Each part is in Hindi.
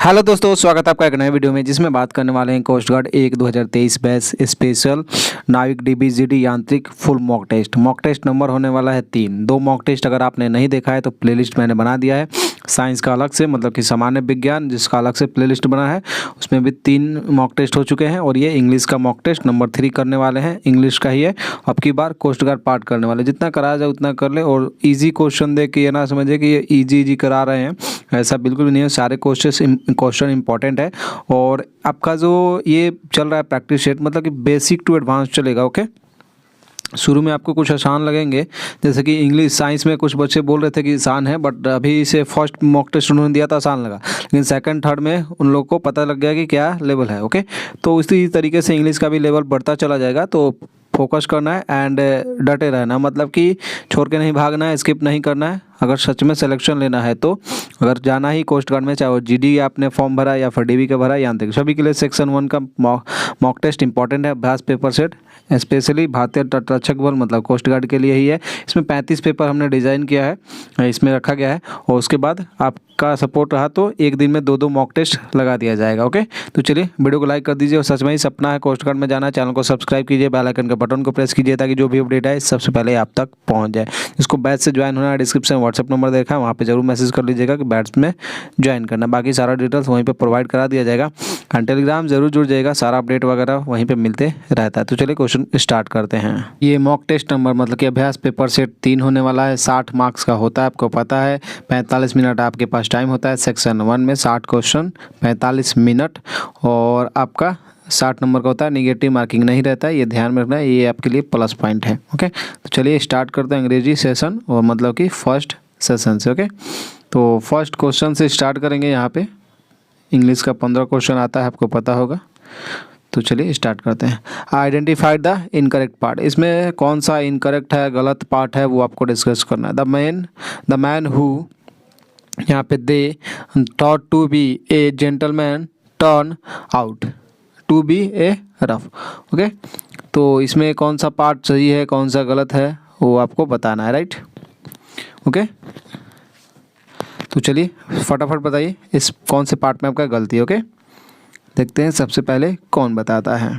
हेलो दोस्तों, स्वागत है आपका एक नए वीडियो में जिसमें बात करने वाले हैं coast guard 2023 batch special Navik D B G D Yantrik full mock test. Mock test number होने वाला है 3। 2 मॉक टेस्ट अगर आपने नहीं देखा है तो प्लेलिस्ट मैंने बना दिया है। साइंस का अलग से, मतलब कि सामान्य विज्ञान जिसका अलग से प्लेलिस्ट बना है, उसमें भी 3 मॉक टेस्ट हो चुके हैं और ये इंग्लिश का मॉक टेस्ट नंबर 3 करने वाले हैं। इंग्लिश का ही है, अब की बार कोस्ट गार्ड पार्ट करने वाले। जितना कराया जाए उतना कर ले और ईजी क्वेश्चन दे के ये ना समझे कि ये ईजी करा रहे हैं, ऐसा बिल्कुल भी नहीं है। सारे क्वेश्चन इंपॉर्टेंट है और आपका जो ये चल रहा है प्रैक्टिस सेट, मतलब कि बेसिक टू एडवांस चलेगा। ओके, शुरू में आपको कुछ आसान लगेंगे, जैसे कि इंग्लिश साइंस में कुछ बच्चे बोल रहे थे कि आसान है, बट अभी इसे फर्स्ट मॉक टेस्ट उन्होंने दिया था आसान लगा, लेकिन सेकंड थर्ड में उन लोगों को पता लग गया कि क्या लेवल है। ओके, तो इसी तरीके से इंग्लिश का भी लेवल बढ़ता चला जाएगा। तो फोकस करना है एंड डटे रहना, मतलब कि छोड़ के नहीं भागना है, स्किप नहीं करना है। अगर सच में सिलेक्शन लेना है तो अगर जाना ही कोस्ट गार्ड में, चाहे वो जीडी आपने फॉर्म भरा या फिर डीबी का भरा, यांत्रिक, सभी के लिए सेक्शन 1 का मॉक टेस्ट इंपॉर्टेंट है। अभ्यास पेपर सेट स्पेशली भारतीय तटरक्षक बल मतलब कोस्ट गार्ड के लिए ही है। इसमें 35 पेपर हमने डिज़ाइन किया है, इसमें रखा गया है और उसके बाद आपका सपोर्ट रहा तो एक दिन में 2-2 मॉक टेस्ट लगा दिया जाएगा। ओके, तो चलिए वीडियो को लाइक कर दीजिए और सच में ही सपना है कोस्ट गार्ड में जाना, चैनल को सब्सक्राइब कीजिए, बेल आइकन के बटन को प्रेस कीजिए ताकि जो भी अपडेट है सबसे पहले आप तक पहुंच जाए। जिसको बैच से ज्वाइन होना है, डिस्क्रिप्शन में व्हाट्सअप नंबर देखा है, वहाँ पे जरूर मैसेज कर लीजिएगा कि बैच में ज्वाइन करना। बाकी सारा डिटेल्स वहीं पे प्रोवाइड करा दिया जाएगा। टेलीग्राम जरूर जुड़ जाएगा, सारा अपडेट वगैरह वहीं पे मिलते रहता है। तो चलिए क्वेश्चन स्टार्ट करते हैं। ये मॉक टेस्ट नंबर मतलब कि अभ्यास पेपर सेट 3 होने वाला है। 60 मार्क्स का होता है, आपको पता है। 45 मिनट आपके पास टाइम होता है। सेक्शन 1 में 60 क्वेश्चन 45 मिनट और आपका 60 नंबर का होता है। निगेटिव मार्किंग नहीं रहता है, ये ध्यान में रखना है, ये आपके लिए प्लस पॉइंट है। ओके, तो चलिए स्टार्ट करते हैं अंग्रेजी सेशन और मतलब कि फर्स्ट सेशन से। ओके, तो फर्स्ट क्वेश्चन से स्टार्ट करेंगे। यहाँ पे इंग्लिश का 15 क्वेश्चन आता है, आपको पता होगा। तो चलिए स्टार्ट करते हैं। आइडेंटिफाई द इनकरेक्ट पार्ट, इसमें कौन सा इनकरेक्ट है, गलत पार्ट है, वो आपको डिस्कस करना है। द मैन हु, यहाँ पे they thought to be a gentleman turn out to be a rough. Okay, तो इसमें कौन सा पार्ट सही है, कौन सा गलत है, वो आपको बताना है। राइट, ओके, तो चलिए फटाफट बताइए इस कौन से पार्ट में आपका गलती है। ओके, देखते हैं सबसे पहले कौन बताता है।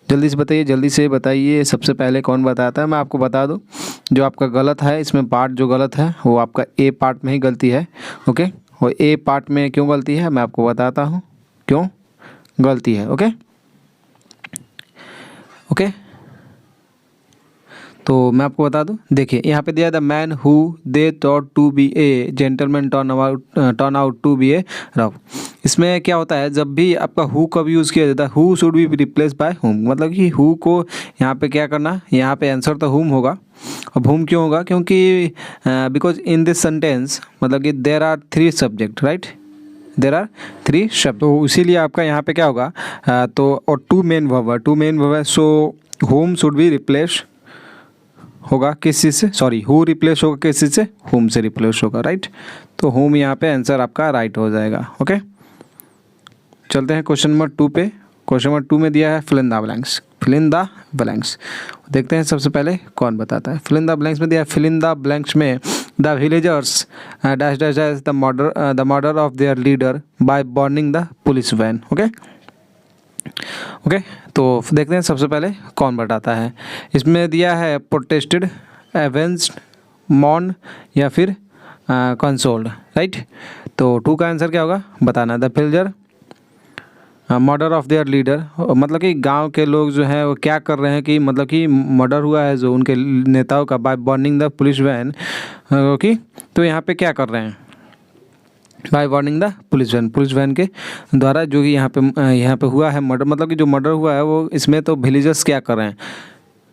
जल्दी से बताइए, जल्दी से बताइए, सबसे पहले कौन बताता है। मैं आपको बता दूं, जो आपका गलत है इसमें पार्ट जो गलत है वो आपका ए पार्ट में ही गलती है। ओके, और ए पार्ट में क्यों गलती है मैं आपको बताता हूँ क्यों गलती है। ओके ओके, तो मैं आपको बता दूं, देखिए यहाँ पे दिया the man who they thought to be a gentleman turn out to be a rough. इसमें क्या होता है, जब भी आपका हु कब यूज़ किया जाता है, who should be replace by whom, मतलब कि हु को यहाँ पे क्या करना, यहाँ पे आंसर तो हुम होगा। अब हुम क्यों होगा, क्योंकि बिकॉज इन दिस सेंटेंस मतलब कि there are 3 subject, right, there are 3 शब्द, तो इसीलिए आपका यहाँ पे क्या होगा, तो और 2 मेन वर्ब है, सो हुम शुड बी रिप्लेस होगा किस चीज़ से, सॉरी हु रिप्लेस होगा किस चीज़ से, हुम से रिप्लेस होगा। राइट, तो हुम यहाँ पे आंसर आपका राइट हो जाएगा। ओके, चलते हैं क्वेश्चन नंबर 2 पे। क्वेश्चन नंबर 2 में दिया है fill in the blanks. Fill in the blanks देखते हैं सबसे पहले कौन बताता है। फिल इन द ब्लैंक्स में दिया है, फिल इन द ब्लैंक्स में the villagers dash dash dash the murder of their leader by burning the police van. Okay okay, तो देखते हैं सबसे पहले कौन बताता है। इसमें दिया है प्रोटेस्टेड, एवेंस्ड, मॉर्न या फिर कंसोल्ड। राइट, तो 2 का आंसर क्या होगा बताना। The villager murder of their leader, मतलब कि गांव के लोग जो हैं वो क्या कर रहे हैं कि मतलब कि मर्डर हुआ है जो उनके नेताओं का, by burning the police van. Okay, तो यहाँ पे क्या कर रहे हैं, by warning the police van के द्वारा जो कि यहाँ पे हुआ है मर्डर, मतलब कि जो मर्डर हुआ है वो, इसमें तो विलेजर्स क्या कर रहे हैं।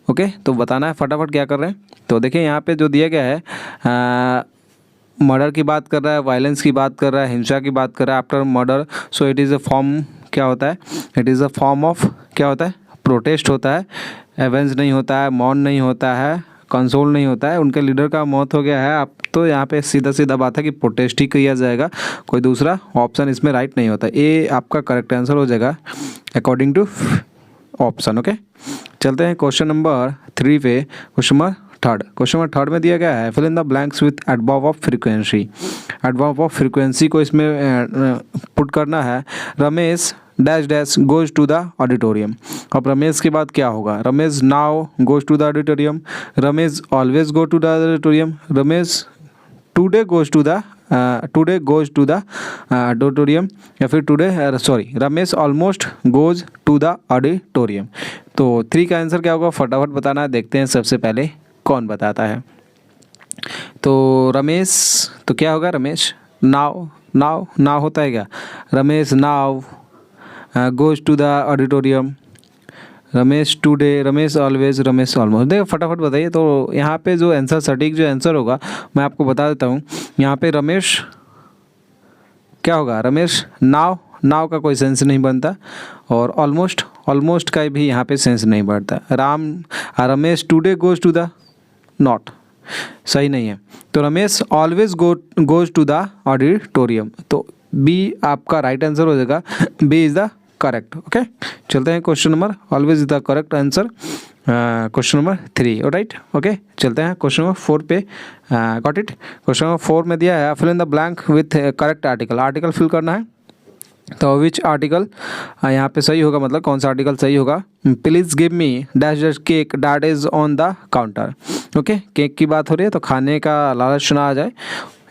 ओके, तो बताना है फटाफट क्या कर रहे हैं। तो देखिए यहाँ पे जो दिया गया है, मर्डर की बात कर रहा है, वायलेंस की बात कर रहा है, हिंसा की बात कर रहा है after murder, so it is a form, क्या होता है, it is a form of, क्या होता है, प्रोटेस्ट होता है। एवेंज नहीं होता है, मॉर्न नहीं होता है, कंसोल नहीं होता है, उनके लीडर का मौत हो गया है। आप तो यहाँ पे सीधा सीधा बात है कि प्रोटेस्ट ही किया जाएगा, कोई दूसरा ऑप्शन इसमें राइट नहीं होता। ये आपका करेक्ट आंसर हो जाएगा अकॉर्डिंग टू ऑप्शन। ओके, चलते हैं क्वेश्चन नंबर 3 पे। Question number third, question number third में दिया गया है fill in the blanks with adverb of frequency. Adverb of frequency को इसमें पुट करना है। Ramesh dash dash goes to the auditorium. अब रमेश के बाद क्या होगा? Ramesh now goes to the auditorium, Ramesh always go to the auditorium, Ramesh today goes to the auditorium, या फिर Ramesh almost goes to the auditorium. तो 3 का आंसर क्या होगा फटाफट बताना है। देखते हैं सबसे पहले कौन बताता है। तो रमेश, तो क्या होगा? रमेश नाउ, नाउ होता है क्या? Ramesh now goes to the auditorium, Ramesh today, Ramesh always, Ramesh almost. देखो फटाफट बताइए। तो यहाँ पे जो आंसर सटीक जो आंसर होगा मैं आपको बता देता हूँ। यहाँ पे रमेश क्या होगा? रमेश नाव का कोई सेंस नहीं बनता, और ऑलमोस्ट का भी यहाँ पे सेंस नहीं बनता। Ramesh today goes to the, not, सही नहीं है। तो Ramesh always goes to the auditorium, तो बी आपका राइट आंसर हो जाएगा। B is the correct. Okay, चलते हैं question number, always is the correct answer, question number 3। Right, okay, चलते हैं क्वेश्चन नंबर 4 पे। Got it. क्वेश्चन नंबर 4 में दिया है fill in the blank with correct article. Article fill करना है। तो विच आर्टिकल यहाँ पे सही होगा, मतलब कौन सा आर्टिकल सही होगा? Please give me dash dash cake that is on the counter. Okay, cake की बात हो रही है तो खाने का लालच ना आ जाए।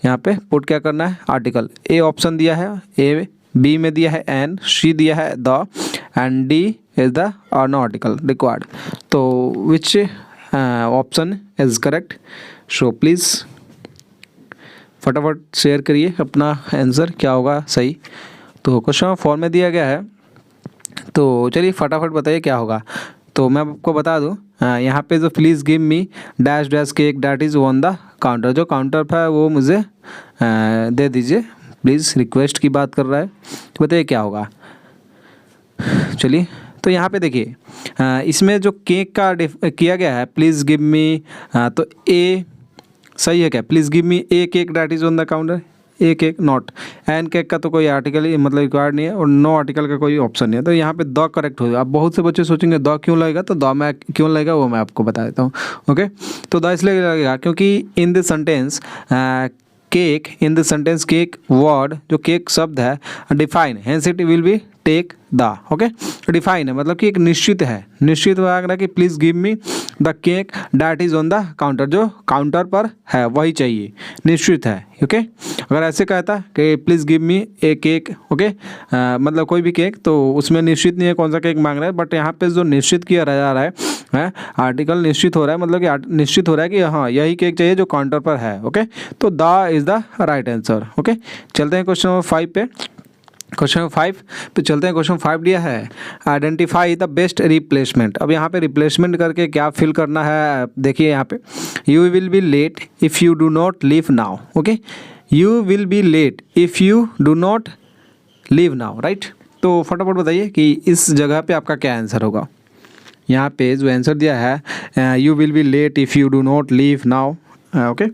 यहाँ पे पुट क्या करना है? आर्टिकल। ए ऑप्शन दिया है, ए, बी में दिया है एन, सी दिया है the, and D is the on article required. तो which option is correct? So please फटाफट शेयर करिए अपना आंसर क्या होगा सही। तो क्वेश्चन नंबर 4 में दिया गया है, तो चलिए फटाफट बताइए क्या होगा। तो मैं आपको बता दूं, यहाँ पे जो please give me dash dash cake that is on the counter, जो काउंटर पर है वो मुझे दे दीजिए प्लीज़, रिक्वेस्ट की बात कर रहा है। तो बताइए क्या होगा। चलिए, तो यहाँ पे देखिए इसमें जो केक का किया गया है प्लीज़ गिव मी, तो ए सही है क्या? Please give me a cake that is on the counter, a cake not. An cake का तो कोई आर्टिकल ही मतलब रिक्वायर्ड नहीं है, और नो आर्टिकल का कोई ऑप्शन नहीं है। तो यहाँ पे द करेक्ट होगा। अब बहुत से बच्चे सोचेंगे द क्यों लगेगा, तो द में क्यों लगेगा वो मैं आपको बता देता हूँ। ओके, तो द इसलिए लगेगा क्योंकि in the sentence cake, in the sentence cake word, जो केक शब्द है define, hence it will be take the. Okay, define है मतलब कि एक निश्चित है, निश्चित हुआ अगर कि please give me the cake that is on the counter, जो काउंटर पर है वही चाहिए, निश्चित है। ओके, अगर ऐसे कहता कि please give me a cake, okay, मतलब कोई भी केक, तो उसमें निश्चित नहीं है कौन सा केक मांग रहा है, बट यहाँ पे जो निश्चित किया जा रहा है आर्टिकल निश्चित हो रहा है, मतलब कि निश्चित हो रहा है कि हाँ यही केक चाहिए जो काउंटर पर है। ओके, तो the is the right answer. Okay, चलते हैं क्वेश्चन नंबर 5 पे। क्वेश्चन 5 पे चलते हैं। क्वेश्चन 5 दिया है आइडेंटिफाई द बेस्ट रिप्लेसमेंट। अब यहाँ पे रिप्लेसमेंट करके क्या फिल करना है, देखिए यहाँ पे you will be late if you do not leave now. Okay, you will be late if you do not leave now, right. तो फटाफट बताइए कि इस जगह पे आपका क्या आंसर होगा। यहाँ पे जो आंसर दिया है you will be late if you do not leave now. Okay,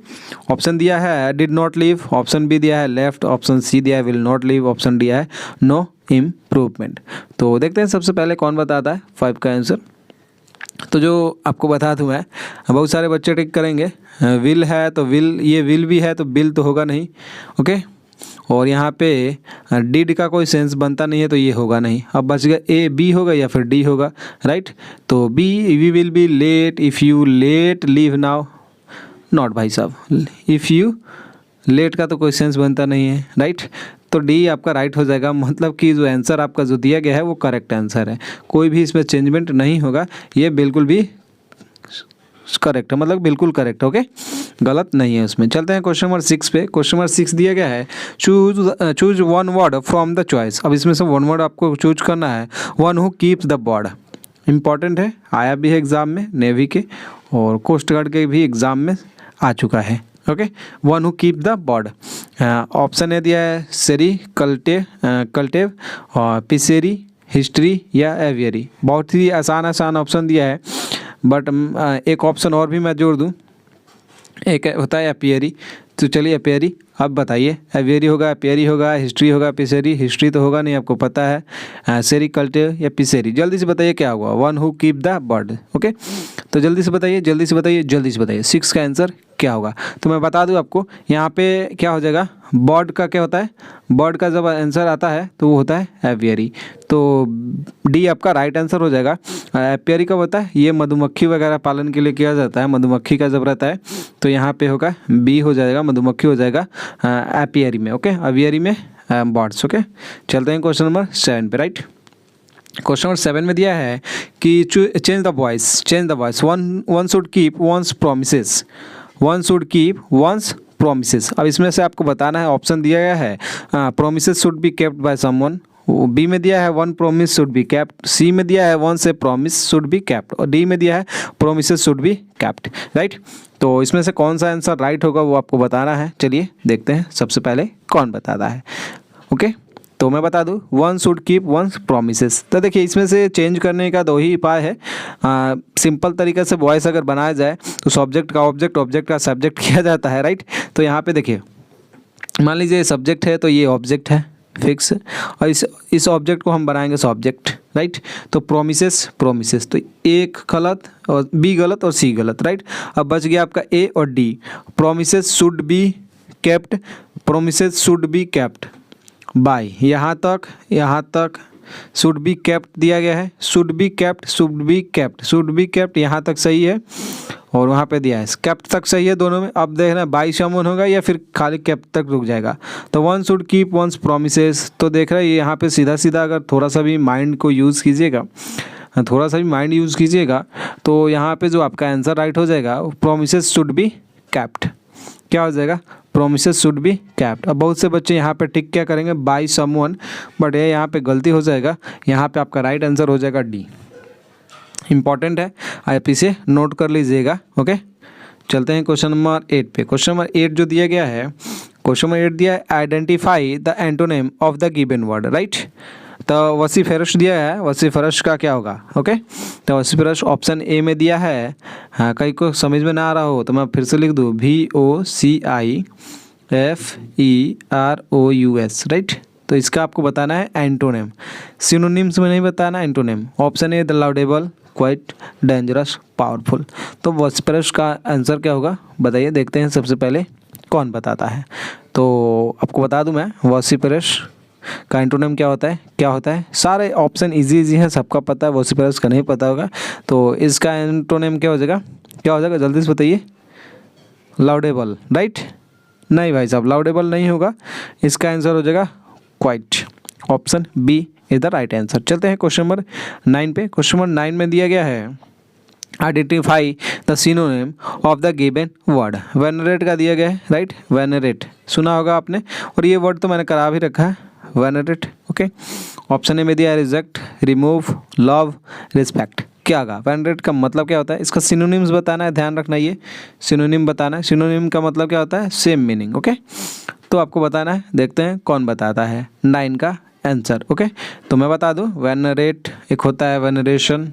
option दिया है did not leave, option B दिया है लेफ्ट, ऑप्शन सी दिया है विल नॉट लीव, ऑप्शन दिया है नो इम्प्रूवमेंट। तो देखते हैं सबसे पहले कौन बताता है 5 का आंसर। तो जो आपको बता दूँ मैं, बहुत सारे बच्चे टिक करेंगे विल है तो विल, ये विल भी है तो बिल तो होगा नहीं। ओके, और यहाँ पे डिड का कोई सेंस बनता नहीं है तो ये होगा नहीं। अब बच गया ए, बी होगा या फिर डी होगा, राइट। तो B, we will be late if you let leave now, not भाई साहब, इफ़ यू लेट का तो कोई सेंस बनता नहीं है, राइट। तो डी आपका राइट हो जाएगा, मतलब कि जो आंसर आपका जो दिया गया है वो करेक्ट आंसर है, कोई भी इसमें चेंजमेंट नहीं होगा, ये बिल्कुल भी करेक्ट है, मतलब बिल्कुल करेक्ट। ओके, गलत नहीं है उसमें। चलते हैं क्वेश्चन नंबर 6 पे। क्वेश्चन नंबर 6 दिया गया है choose one word from the choice. अब इसमें से वन वर्ड आपको चूज करना है, one who keeps the bird. Important है, आया भी है एग्जाम में, नेवी के और कोस्ट गार्ड के भी एग्जाम में आ चुका है। Okay, one who keep the bird. Option A दिया है सेरी, कल्टेव और पिसेरी, हिस्ट्री या एवियरी। बहुत ही आसान ऑप्शन दिया है, बट एक ऑप्शन और भी मैं जोड़ दूं, एक होता है एपियरी। तो चलिए एपियरी अब बताइए, एवियरी होगा, एपियरी होगा, हिस्ट्री होगा, पिसेरी? हिस्ट्री तो होगा नहीं, आपको पता है। सेरिकल्चर या पिसेरी? जल्दी से बताइए क्या होगा। One who keep the bird. Okay, तो जल्दी से बताइए, जल्दी से बताइए, जल्दी से बताइए 6 का आंसर क्या होगा। तो मैं बता दूं आपको, यहाँ पे क्या हो जाएगा, बर्ड का क्या होता है, बर्ड का जब आंसर आता है तो वो होता है एवियरी। तो डी आपका राइट आंसर हो जाएगा। एपियरी कब होता है, ये मधुमक्खी वगैरह पालन के लिए किया जाता है, मधुमक्खी का जब रहता है तो यहाँ पे होगा बी हो जाएगा, मधुमक्खी हो जाएगा एपियरी में। ओके, एवियरी में बर्ड्स। ओके, चलते हैं क्वेश्चन नंबर 7 पे। राइट, क्वेश्चन नंबर 7 में दिया है कि change the voice, change the voice. One should keep once promises, one should keep once promises. अब इसमें से आपको बताना है, ऑप्शन दिया गया है promises should be kept by someone, B में दिया है one promise should be kept, C में दिया है one's promise should be kept, और डी में दिया है promises should be kept. Right, तो इसमें से कौन सा आंसर राइट होगा वो आपको बताना है। चलिए देखते हैं सबसे पहले कौन बताता है। ओके, तो मैं बता दूं, one should keep once promises. तो देखिए इसमें से चेंज करने का 2 ही उपाय है। सिंपल तरीके से वॉइस अगर बनाया जाए तो सब्जेक्ट का ऑब्जेक्ट, ऑब्जेक्ट का सब्जेक्ट किया जाता है। राइट, तो यहाँ पे देखिए, मान लीजिए सब्जेक्ट है तो ये ऑब्जेक्ट है फिक्स, और इस ऑब्जेक्ट को हम बनाएंगे सब्जेक्ट। राइट, तो प्रोमिसेस, प्रोमिसेस, तो एक गलत और बी गलत और सी गलत। राइट, अब बच गया आपका ए और D. Promises should be kept, promises should be kept bye, यहाँ तक शुड बी केप्ट दिया गया है, should be kept, should be kept, should be kept, यहाँ तक सही है, और वहाँ पे दिया है केप्ट तक सही है दोनों में। अब देखना बाई समवन होगा या फिर खाली केप्ट तक रुक जाएगा। तो one should keep once promises, तो देख रहे हैं यहाँ पे सीधा सीधा अगर थोड़ा सा भी माइंड को यूज़ कीजिएगा, थोड़ा सा भी माइंड यूज़ कीजिएगा तो यहाँ पे जो आपका आंसर राइट हो जाएगा, प्रोमिसेस शुड बी केप्ट, क्या हो जाएगा, प्रोमिसेस शुड बी केप्ट। अब बहुत से बच्चे यहाँ पे टिक क्या करेंगे, बाय समवन, बट ये यहाँ पे गलती हो जाएगा, यहाँ पे आपका राइट आंसर हो जाएगा डी। इंपॉर्टेंट है, आप इसे नोट कर लीजिएगा। ओके, चलते हैं क्वेश्चन नंबर 8 पे। क्वेश्चन नंबर 8 जो दिया गया है, क्वेश्चन नंबर 8 दिया है identify the antonym of the given word. Right, तो वसीफरश दिया है, वसीफरश का क्या होगा। ओके, तो वसीफरश ऑप्शन ए में दिया है। हाँ, कहीं को समझ में ना आ रहा हो तो मैं फिर से लिख दूँ, VOCIFEROUS। राइट, तो इसका आपको बताना है एंटोनिम, सिनोनिम्स में नहीं बताना, antonym. Option A the laudable, quiet, dangerous, powerful. तो वसीफरश का आंसर क्या होगा बताइए, देखते हैं सबसे पहले कौन बताता है। तो आपको बता दूं मैं, वसीफरश का एंटोनिम क्या होता है, क्या होता है। सारे ऑप्शन इजी हैं, सबका पता है, वसीफरश का नहीं पता होगा। तो इसका एंटोनिम क्या हो जाएगा, क्या हो जाएगा, जल्दी से बताइए। लाउडेबल। राइट, नहीं भाई साहब, लाउडेबल नहीं होगा, इसका आंसर हो जाएगा quite. Option B is the right answer. चलते हैं क्वेश्चन नंबर 9 पे। क्वेश्चन नंबर 9 में दिया गया है identify the synonym of the given word. Venerate का दिया गया है। राइट, वेनरेट सुना होगा आपने, और ये वर्ड तो मैंने करा भी रखा है, वेनरेट। ओके, ऑप्शन ए में दिया है रिजेक्ट, रिमूव, लव, रिस्पेक्ट। क्या होगा, वेनरेट का मतलब क्या होता है, इसका सिनोनिम्स बताना है, ध्यान रखना, ये सिनोनिम बताना है। सिनोनिम का मतलब क्या होता है, सेम मीनिंग। ओके, तो आपको बताना है, देखते हैं कौन बताता है 9 का आंसर। ओके, तो मैं बता दूं, वेनरेट एक होता है वेनरेशन,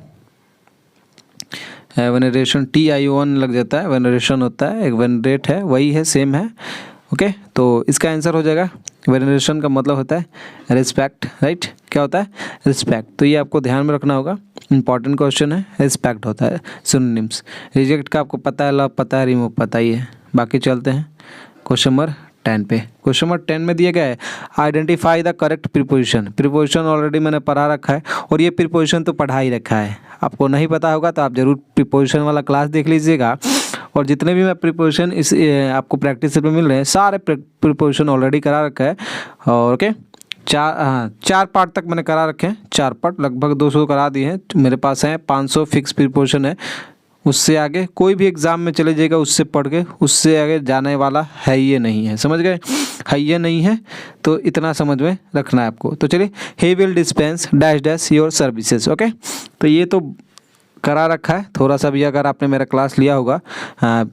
वेनरेशन TION लग जाता है, वेनरेशन होता है, एक वेनरेट है, वही है, सेम है। ओके, तो इसका आंसर हो जाएगा, वेनरेशन का मतलब होता है रिस्पेक्ट। राइट, क्या होता है, रिस्पेक्ट। तो ये आपको ध्यान में रखना होगा, इंपॉर्टेंट क्वेश्चन है। रिस्पेक्ट होता है सिनोनिम्स। रिजेक्ट का आपको पता है, लव पता है, रिमूव पता ही है। बाकी चलते हैं क्वेश्चन नंबर 10 पे। क्वेश्चन नंबर 10 में दिया गया है identify the correct preposition. Preposition already मैंने पढ़ा रखा है, और ये प्रीपोजिशन तो पढ़ा ही रखा है, आपको नहीं पता होगा तो आप जरूर प्रीपोजिशन वाला क्लास देख लीजिएगा। और जितने भी मैं प्रीपोजिशन इस आपको प्रैक्टिस में मिल रहे हैं, सारे प्रीपोजिशन ऑलरेडी करा रखा है। और ओके, 4 पार्ट तक मैंने करा रखे हैं, 4 पार्ट लगभग 200 करा दिए हैं मेरे पास हैं। 500 फिक्स प्रीपोजिशन है, उससे आगे कोई भी एग्ज़ाम में चले जाएगा, उससे पढ़ के उससे आगे जाने वाला है ये नहीं है, समझ गए, है ये नहीं है, तो इतना समझ में रखना है आपको। तो चलिए, he will dispense dash dash your services. Okay, तो ये तो करा रखा है, थोड़ा सा भी अगर आपने मेरा क्लास लिया होगा,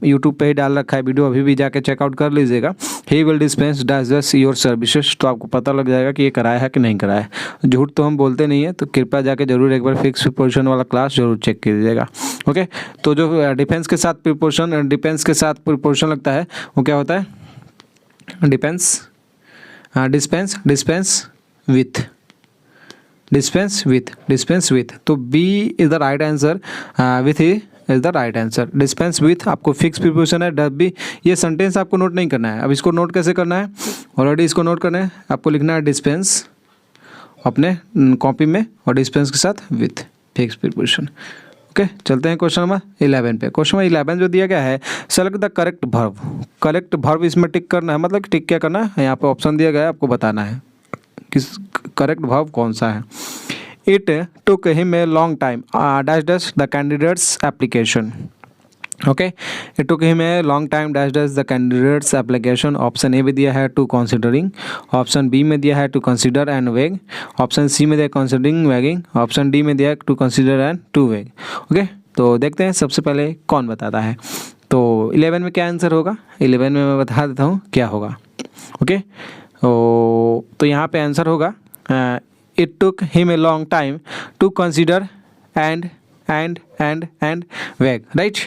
यूट्यूब पे ही डाल रखा है वीडियो, अभी भी जाके चेकआउट कर लीजिएगा। He will dispense dash dash your services, तो आपको पता लग जाएगा कि ये कराया है कि नहीं कराया है। झूठ तो हम बोलते नहीं है, तो कृपया जाके जरूर एक बार फिक्स प्रीपोजिशन वाला क्लास जरूर चेक कीजिएगा। ओके, तो जो डिफेंस के साथ प्रीपोजिशन, डिफेंस के साथ प्रीपोजिशन लगता है वो क्या होता है, डिपेंस, डिस्पेंस विथ, तो B is the right answer, with is the right answer. Dispense with आपको फिक्स प्रीपोजिशन है, डब भी। ये सेंटेंस आपको नोट नहीं करना है। अब इसको नोट कैसे करना है, ऑलरेडी इसको नोट करना है। आपको लिखना है डिस्पेंस अपने कॉपी में और डिस्पेंस के साथ विथ फिक्स प्रीपोजिशन। ओके, चलते हैं क्वेश्चन नंबर 11 पे। क्वेश्चन नंबर 11 जो दिया गया है, select the correct verb. Correct verb इसमें टिक करना है, मतलब टिक क्या करना है, यहाँ पे ऑप्शन दिया गया है, आपको बताना है किस करेक्ट वर्ब कौन सा है। It took him a long time dash dash the candidates application. Okay, it took him a long time dash dash the candidates application. Option A में दिया है टू कंसिडरिंग, ऑप्शन बी में दिया है टू कंसिडर एंड वेग, ऑप्शन सी में दिया है कंसिडरिंग वेगिंग, ऑप्शन डी में दिया है टू कंसिडर एंड टू वेग। ओके, तो देखते हैं सबसे पहले कौन बताता है। तो 11 में क्या आंसर होगा, 11 में मैं बता देता हूँ क्या होगा। ओके, तो यहाँ पे आंसर होगा it took him a long time to consider and weigh, right.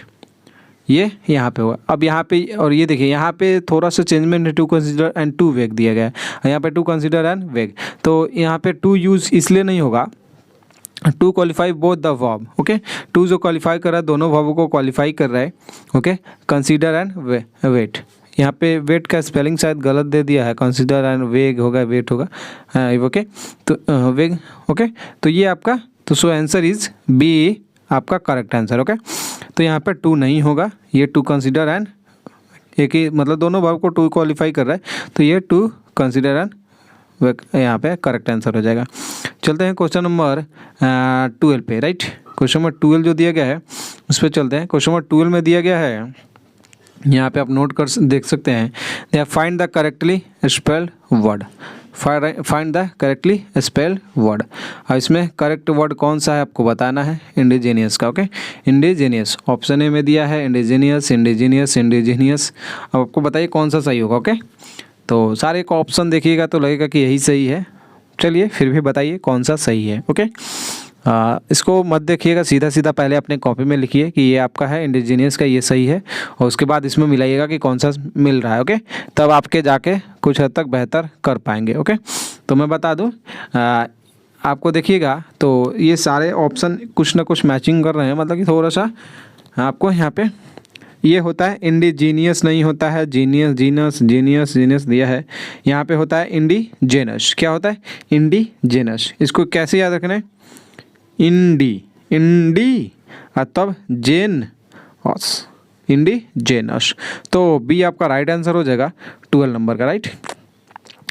ये यहाँ पे होगा। अब यहाँ पे और ये देखिए यहाँ पे थोड़ा सा चेंजमेंट है, टू कंसिडर एंड टू वेग दिया गया है, यहाँ पे टू कंसिडर एंड वेग। तो यहाँ पे टू यूज इसलिए नहीं होगा, to qualify both the verb. Okay, to जो क्वालिफाई कर रहा है दोनों वर्ब को क्वालिफाई कर रहा है। ओके, कंसिडर एंड वेट, यहाँ पे वेट का स्पेलिंग शायद गलत दे दिया है, कंसिडर एंड वेग होगा, वेट होगा। ओके, तो वेग। ओके, तो ये आपका, तो सो आंसर इज बी आपका करेक्ट आंसर। ओके, तो यहाँ पे टू नहीं होगा, ये टू कंसिडर एंड, एक ही मतलब दोनों वर्ब को टू क्वालिफाई कर रहा है, तो ये टू कंसिडर एंड यहाँ पे करेक्ट आंसर हो जाएगा। चलते हैं क्वेश्चन नंबर 12 पे, राइट। क्वेश्चन नंबर 12 जो दिया गया है उस पर चलते हैं। क्वेश्चन नंबर 12 में दिया गया है, यहाँ पे आप नोट कर देख सकते हैं, find the correctly spelled word, find the correctly spelled word. और इसमें करेक्ट वर्ड कौन सा है आपको बताना है, इंडिजीनियस का। ओके, इंडिजीनियस ऑप्शन ए में दिया है, इंडिजीनियस इंडिजीनियस इंडिजीनियस। अब आपको बताइए कौन सा सही होगा। ओके, तो सारे का ऑप्शन देखिएगा तो लगेगा कि यही सही है, चलिए फिर भी बताइए कौन सा सही है। ओके, इसको मत देखिएगा, सीधा सीधा पहले अपने कॉपी में लिखिए कि ये आपका है इंडिजीनियस का, ये सही है, और उसके बाद इसमें मिलाइएगा कि कौन सा मिल रहा है। ओके, तब आपके जाके कुछ हद तक बेहतर कर पाएंगे। ओके, तो मैं बता दूं, आपको देखिएगा तो ये सारे ऑप्शन कुछ ना कुछ मैचिंग कर रहे हैं, मतलब कि थोड़ा सा आपको यहाँ पे ये होता है, इंडिजीनियस नहीं होता है, जीनियस जीनस जीनियस जीनियस दिया है, यहाँ पे होता है इंडिजेनस। क्या होता है, इंडिजेनस। इसको कैसे याद रखना है, इंडी तब जेन ऑस, इंडिजेनस। तो बी आपका राइट आंसर हो जाएगा 12 नंबर का, राइट।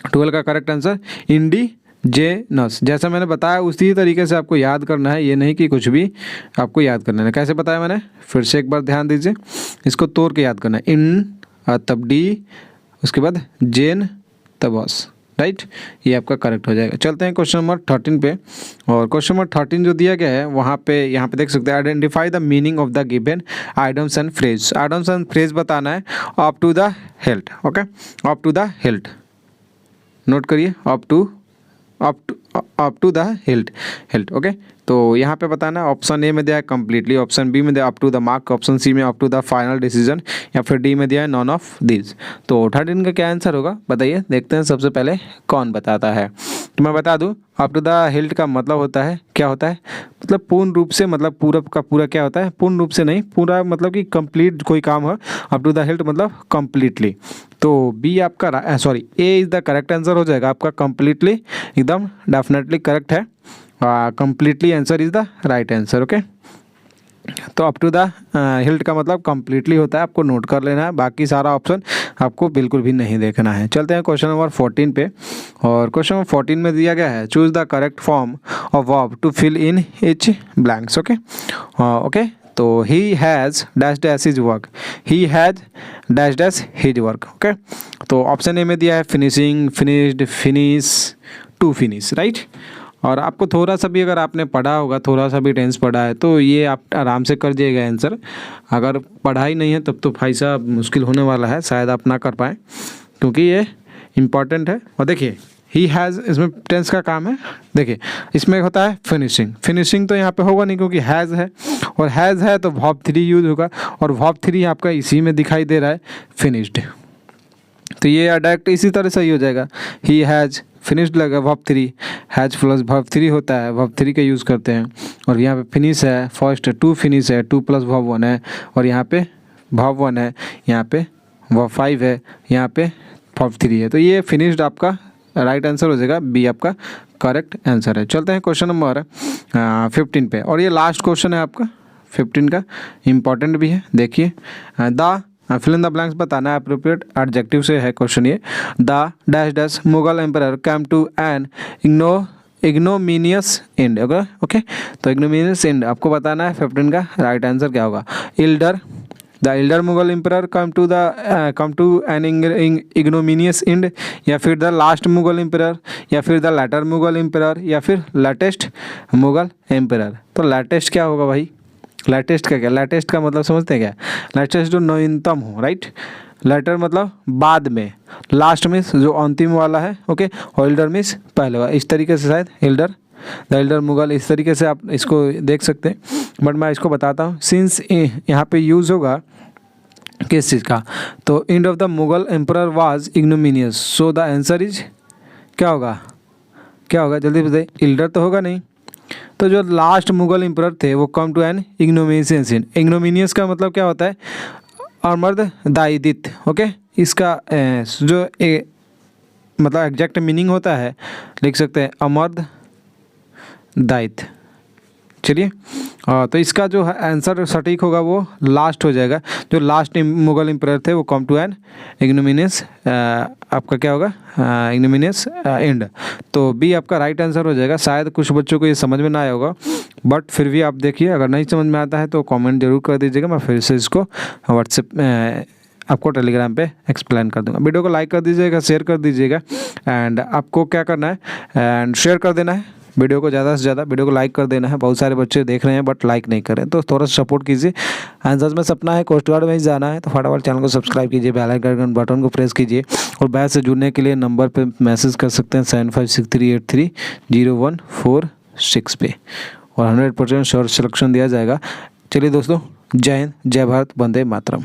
12 का करेक्ट आंसर इंडिजेनस। जैसा मैंने बताया उसी तरीके से आपको याद करना है, ये नहीं कि कुछ भी आपको याद करना है। कैसे बताया मैंने, फिर से एक बार ध्यान दीजिए, इसको तोड़ के याद करना है, इन तब डी, उसके बाद जेन तब ऑस, राइट। ये आपका करेक्ट हो जाएगा। चलते हैं क्वेश्चन नंबर 13 पे। और क्वेश्चन नंबर 13 जो दिया गया है वहाँ पे, यहाँ पे देख सकते हैं, identify the meaning of the given idioms and phrase. Idioms and phrase बताना है, up to the hilt. Okay, up to the hilt note करिए, up to the hilt. Okay, तो यहाँ पे बताना है, ऑप्शन ए में दिया है कम्प्लीटली, ऑप्शन बी में दिया up to the mark, option C में up to the final decision, या फिर डी में दिया है नॉन ऑफ दिस। तो 13 का क्या आंसर होगा बताइए, देखते हैं सबसे पहले कौन बताता है। तो मैं बता दूं, अप टू द हिल्ट का मतलब होता है, क्या होता है, मतलब पूर्ण रूप से, मतलब पूरा का पूरा क्या होता है, पूर्ण रूप से नहीं, पूरा मतलब कि कंप्लीट कोई काम हो, अप टू द हिल्ट मतलब कंप्लीटली। तो बी आपका sorry A is the correct answer हो जाएगा आपका, कंप्लीटली एकदम डेफिनेटली करेक्ट है, completely answer is the right answer. Okay, तो अप टू द हिल्ट का मतलब कंप्लीटली होता है, आपको नोट कर लेना है, बाकी सारा ऑप्शन आपको बिल्कुल भी नहीं देखना है। चलते हैं क्वेश्चन नंबर 14 पे। और क्वेश्चन नंबर 14 में दिया गया है, choose the correct form of verb to fill in each blanks. Okay, okay, तो he has dash dash his work, he has dash dash his work. Okay, तो ऑप्शन ए में दिया है finishing, finished, finish, to finish, right. और आपको थोड़ा सा भी अगर आपने पढ़ा होगा, थोड़ा सा भी टेंस पढ़ा है, तो ये आप आराम से कर जाइएगा आंसर। अगर पढ़ा ही नहीं है तब तो भाई साहब मुश्किल होने वाला है, शायद आप ना कर पाएँ, क्योंकि ये इम्पॉर्टेंट है। और देखिए ही हैज़, इसमें टेंस का काम है, देखिए इसमें होता है फिनिशिंग, फिनिशिंग तो यहाँ पे होगा नहीं क्योंकि हैज़ है, और हैज़ है तो वर्ब 3 यूज होगा, और वर्ब 3 आपका इसी में दिखाई दे रहा है, फिनिश्ड। तो ये डायरेक्ट इसी तरह सही हो जाएगा। ही हैज़ फिनिश्ड लगा वर्ब 3, हैज़ प्लस वर्ब 3 होता है, वर्ब 3 का यूज़ करते हैं। और यहाँ पे फिनिश है, फर्स्ट टू फिनिश है, 2 प्लस वर्ब 1 है, और यहाँ पे वर्ब 1 है, यहाँ पे वर्ब 5 है, यहाँ पे वर्ब 3 है। तो ये फिनिश्ड आपका राइट आंसर हो जाएगा, बी आपका करेक्ट आंसर है। चलते हैं क्वेश्चन नंबर 15 पे, और ये लास्ट क्वेश्चन है आपका 15 का, इम्पॉर्टेंट भी है। देखिए the fill in the blanks बताना है, अप्रोप्रिएट एडजेक्टिव से है क्वेश्चन ये। The dash dash Mughal emperor came to an ignominious end. Okay, तो इग्नोमिनियस एंड आपको बताना है। 15 का राइट आंसर क्या होगा? Elder, the elder Mughal emperor come to an ignominious end, या फिर द लास्ट मुगल एम्परर, या फिर द लेटर मुगल एम्परर, या फिर लेटेस्ट मुगल एम्परर। तो लेटेस्ट क्या होगा भाई? लेटेस्ट का क्या? लेटेस्ट का मतलब समझते हैं क्या? लेटेस्ट जो नवीनतम हो, राइट। लेटर मतलब बाद में, लास्ट में जो अंतिम वाला है, ओके। और एल्डर मीन्स पहले वाला, इस तरीके से शायद एल्डर, द एल्डर मुगल, इस तरीके से आप इसको देख सकते हैं। बट मैं इसको बताता हूँ, सिंस यहाँ पे यूज़ होगा किस चीज़ का, तो end of the Mughal emperor was ignominious, so the answer is क्या होगा? क्या होगा जल्दी बताइए? एल्डर तो होगा नहीं, तो जो लास्ट मुगल एम्परर थे वो कम टू एन इग्नोमिनियस एंड। इग्नोमिनियस का मतलब क्या होता है? अमर्ददायित, ओके। इसका जो मतलब एग्जैक्ट मीनिंग होता है, लिख सकते हैं अमर्ददायित। चलिए, तो इसका जो आंसर सटीक होगा वो लास्ट हो जाएगा। जो लास्ट मुगल एम्परर थे वो कम टू एन इग्नोमिनियस, आपका क्या होगा? इग्नोमिनियस एंड। तो बी आपका राइट आंसर हो जाएगा। शायद कुछ बच्चों को ये समझ में ना आया होगा, बट फिर भी आप देखिए, अगर नहीं समझ में आता है तो कमेंट जरूर कर दीजिएगा, मैं फिर से इसको व्हाट्सएप आपको टेलीग्राम पे एक्सप्लेन कर दूंगा। वीडियो को लाइक कर दीजिएगा, शेयर कर दीजिएगा, एंड आपको क्या करना है, एंड शेयर कर देना है वीडियो को, ज़्यादा से ज़्यादा वीडियो को लाइक कर देना है। बहुत सारे बच्चे देख रहे हैं बट लाइक नहीं कर रहे हैं, तो थोड़ा सा सपोर्ट कीजिए। आंसर्स में सपना है कोस्ट गार्ड में ही जाना है, तो फटाफट चैनल को सब्सक्राइब कीजिए, बेल आइकन बटन को प्रेस कीजिए, और बैच से जुड़ने के लिए नंबर पे मैसेज कर सकते हैं 7563830146 पे, और 100% श्योर सिलेक्शन दिया जाएगा। चलिए दोस्तों, जय हिंद, जय भारत, वंदे मातरम।